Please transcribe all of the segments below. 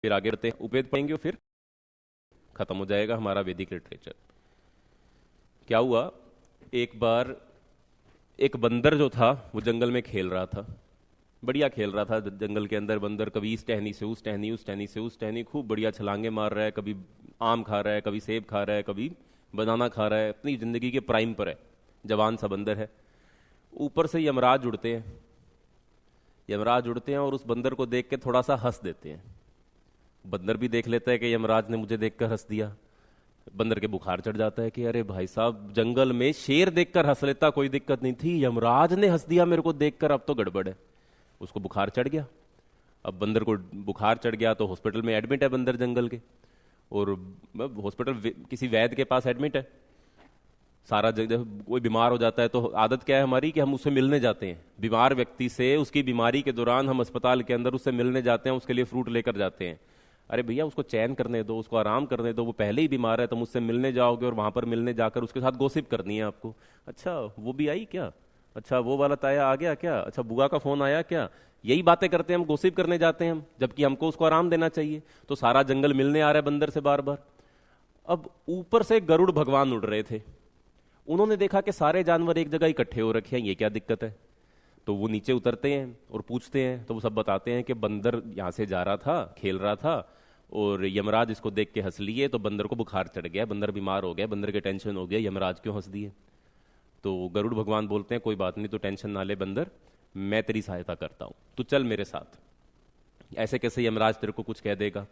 फिर आगे बढ़ते हैं, उपवेद पढ़ेंगे और फिर खत्म हो जाएगा हमारा वैदिक लिटरेचर। क्या हुआ, एक बार एक बंदर जो था वो जंगल में खेल रहा था, बढ़िया खेल रहा था। जंगल के अंदर बंदर कभी इस टहनी से उस टहनी, उस टहनी से उस टहनी, खूब बढ़िया छलांगे मार रहा है। कभी आम खा रहा है, कभी सेब खा रहा है, कभी बनाना खा रहा है, अपनी जिंदगी के प्राइम पर है, जवान सा बंदर है। ऊपर से यमराज उड़ते हैं, यमराज उड़ते हैं और उस बंदर को देख के थोड़ा सा हंस देते हैं। बंदर भी देख लेता है कि यमराज ने मुझे देखकर हंस दिया। बंदर के बुखार चढ़ जाता है कि अरे भाई साहब, जंगल में शेर देखकर हंस लेता कोई दिक्कत नहीं थी, यमराज ने हंस दिया मेरे को देखकर, अब तो गड़बड़ है। उसको बुखार चढ़ गया। अब बंदर को बुखार चढ़ गया तो हॉस्पिटल में एडमिट है बंदर जंगल के, और हॉस्पिटल किसी वैद्य के पास एडमिट है। सारा जब कोई बीमार हो जाता है तो आदत क्या है हमारी कि हम उससे मिलने जाते हैं, बीमार व्यक्ति से उसकी बीमारी के दौरान हम अस्पताल के अंदर उससे मिलने जाते हैं, उसके लिए फ्रूट लेकर जाते हैं। अरे भैया, उसको चैन करने दो, उसको आराम करने दो, वो पहले ही बीमार है, तुम उससे मिलने जाओगे और वहां पर मिलने जाकर उसके साथ गॉसिप करनी है आपको। अच्छा वो भी आई क्या, अच्छा वो वाला ताया आ गया क्या, अच्छा बुआ का फोन आया क्या, यही बातें करते हैं हम, गॉसिप करने जाते हैं हम, जबकि हमको उसको आराम देना चाहिए। तो सारा जंगल मिलने आ रहा है बंदर से बार बार। अब ऊपर से गरुड़ भगवान उड़ रहे थे, उन्होंने देखा कि सारे जानवर एक जगह इकट्ठे हो रखे हैं, ये क्या दिक्कत है। तो वो नीचे उतरते हैं और पूछते हैं, तो वो सब बताते हैं कि बंदर यहां से जा रहा था, खेल रहा था, और यमराज इसको देख के हंस लिए, तो बंदर को बुखार चढ़ गया, बंदर बीमार हो गया, बंदर के टेंशन हो गया, यमराज क्यों हंस दिए। तो गरुड़ भगवान बोलते हैं कोई बात नहीं, तो टेंशन ना ले बंदर, मैं तेरी सहायता करता हूं, तू चल मेरे साथ। ऐसे कैसे यमराज तेरे को कुछ कह देगा।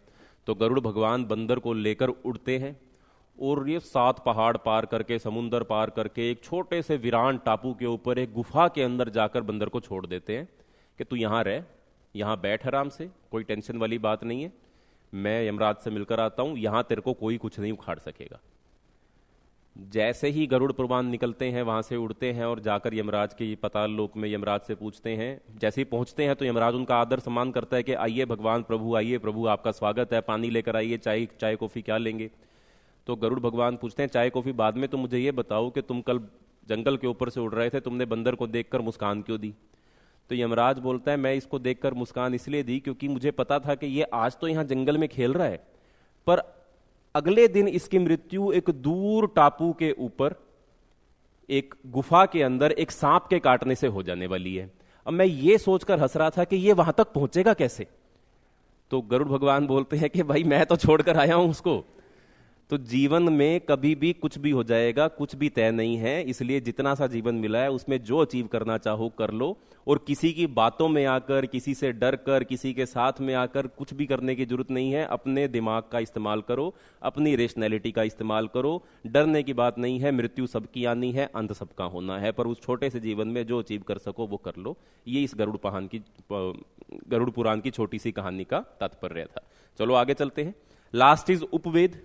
तो गरुड़ भगवान बंदर को लेकर उड़ते हैं और ये 7 पहाड़ पार करके, समुंदर पार करके, एक छोटे से वीरान टापू के ऊपर एक गुफा के अंदर जाकर बंदर को छोड़ देते हैं कि तू यहां रह, यहां बैठ आराम से, कोई टेंशन वाली बात नहीं है, मैं यमराज से मिलकर आता हूं, यहां तेरे को कोई कुछ नहीं उखाड़ सकेगा। जैसे ही गरुड़ प्रवान निकलते हैं वहां से, उड़ते हैं और जाकर यमराज के पाताल लोक में यमराज से पूछते हैं। जैसे ही पहुंचते हैं तो यमराज उनका आदर सम्मान करता है कि आइए भगवान प्रभु, आइए प्रभु, आपका स्वागत है, पानी लेकर आइए, चाय चाय कॉफी क्या लेंगे। तो गरुड़ भगवान पूछते हैं चाय कॉफी बाद में, तो मुझे ये बताओ कि तुम कल जंगल के ऊपर से उड़ रहे थे, तुमने बंदर को देखकर मुस्कान क्यों दी। तो यमराज बोलता है मैं इसको देखकर मुस्कान इसलिए दी क्योंकि मुझे पता था कि ये आज तो यहां जंगल में खेल रहा है, पर अगले दिन इसकी मृत्यु एक दूर टापू के ऊपर एक गुफा के अंदर एक सांप के काटने से हो जाने वाली है। अब मैं ये सोचकर हंस रहा था कि ये वहां तक पहुंचेगा कैसे। तो गरुड़ भगवान बोलते हैं कि भाई मैं तो छोड़कर आया हूं उसको। तो जीवन में कभी भी कुछ भी हो जाएगा, कुछ भी तय नहीं है, इसलिए जितना सा जीवन मिला है उसमें जो अचीव करना चाहो कर लो, और किसी की बातों में आकर, किसी से डर कर, किसी के साथ में आकर कुछ भी करने की जरूरत नहीं है। अपने दिमाग का इस्तेमाल करो, अपनी रेशनैलिटी का इस्तेमाल करो, डरने की बात नहीं है, मृत्यु सबकी आनी है, अंत सबका होना है, पर उस छोटे से जीवन में जो अचीव कर सको वो कर लो। ये इस गरुड़ पुराण की छोटी सी कहानी का तात्पर्य था। चलो आगे चलते हैं। Last is Upaveda.